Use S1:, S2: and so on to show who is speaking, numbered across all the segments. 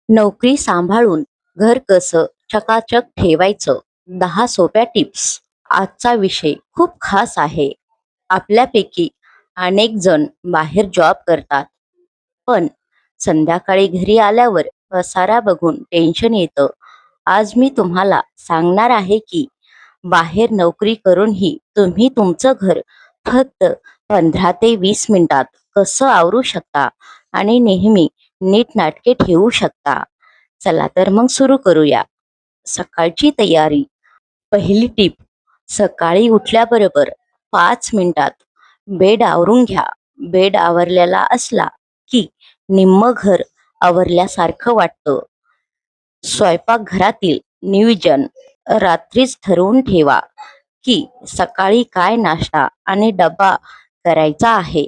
S1: नोकरी सांभाळून घर कसं चकाचक ठेवायचं 10 सोप्या टिप्स. आजचा विषय खूप खास आहे. आपल्यापैकी अनेक जण बाहेर जॉब करतात, पण संध्याकाळी घरी आल्यावर पसारा बघून टेन्शन येतं. आज मी तुम्हाला सांगणार आहे की बाहेर नोकरी करूनही तुम्ही तुमचं घर फक्त 15 ते 20 मिनिटात कसं आवरू शकता आणि नेहमी नीटनाटके ठेवू शकता. चला तर मग सुरू करूया. सकाळची तयारी. पहिली टीप, सकाळी उठल्याबरोबर 5 मिनिटात बेड आवरून घ्या. बेड आवरलेला असला की निम्म घर आवरल्यासारखं वाटतं. स्वयंपाकघरातील नियोजन. रात्रीच ठरवून ठेवा की सकाळी काय नाश्ता आणि डबा करायचा आहे.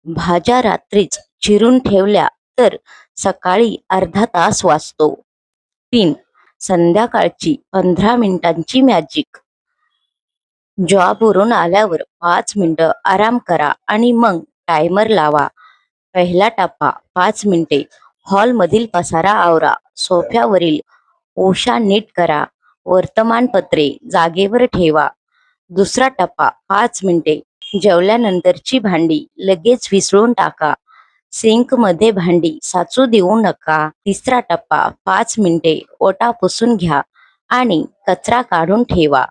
S1: भाज्या रात्रीच चिरून ठेवल्या तर सकाळी अर्धा तास वाचतो. 3. संध्याकाळची 15 मिनिटांची मॅजिक. जॉबवरून आल्यावर 5 मिनिटं आराम करा आणि मग टायमर लावा. पहिला टप्पा 5 मिनिटे. हॉलमधील पसारा आवरा. सोफ्यावरील उशा नीट करा. वर्तमानपत्रे जागेवर ठेवा. दुसरा टप्पा 5 मिनिटे. जेवल्यानंतरची भांडी लगेच विसळून टाका. सिंकमध्ये भांडी साचू देऊ नका. तिसरा टप्पा 5 मिनिटे. ओटा पुसून घ्या आणि कचरा काढून ठेवा.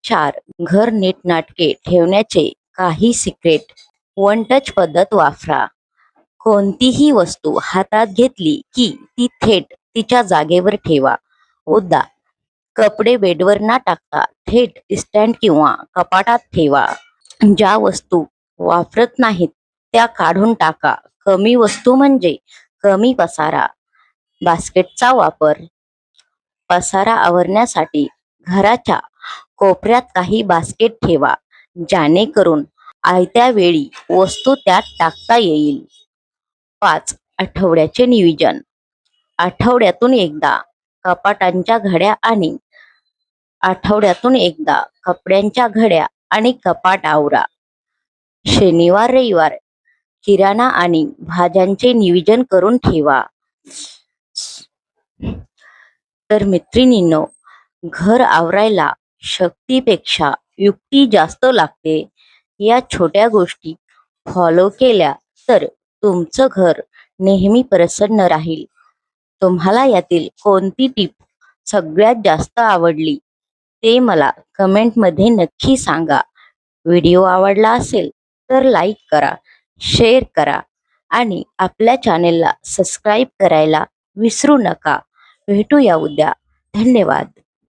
S1: 4. घर नीटनाटके ठेवण्याचे काही सिक्रेट. वन टच पद्धत वापरा. कोणतीही वस्तू हातात घेतली की ती थेट तिच्या जागेवर ठेवा. उदा. कपडे बेडवर न टाकता थेट स्टँड किंवा कपाटात ठेवा. ज्या वस्तू वापरत नाहीत त्या काढून टाका. कमी वस्तू म्हणजे कमी पसारा. बास्केटचा वापर. पसारा आवरण्यासाठी घराच्या कोपऱ्यात काही बास्केट ठेवा, जेणेकरून आयत्या वेळी वस्तू त्यात टाकता येईल. 5. आठवड्याचे नियोजन. आठवड्यातून एकदा कपाटांच्या घड्या आणि आठवड्यातून एकदा कपड्यांच्या घड्या आणि कपाट आवरा. शनिवार रविवार किराणा आणि भाज्यांचे नियोजन करून ठेवा. तर मैत्रिणींनो, घर आवरायला शक्तीपेक्षा युक्ती जास्त लागते. या छोट्या गोष्टी फॉलो केल्या तर तुमचं घर नेहमी प्रसन्न राहील. तुम्हाला यातील कोणती टीप सगळ्यात जास्त आवडली ते मला कमेंटमध्ये नक्की सांगा. व्हिडिओ आवडला असेल तर लाईक करा, शेअर करा आणि आपल्या चॅनेलला सबस्क्राईब करायला विसरू नका. भेटूया उद्या. धन्यवाद.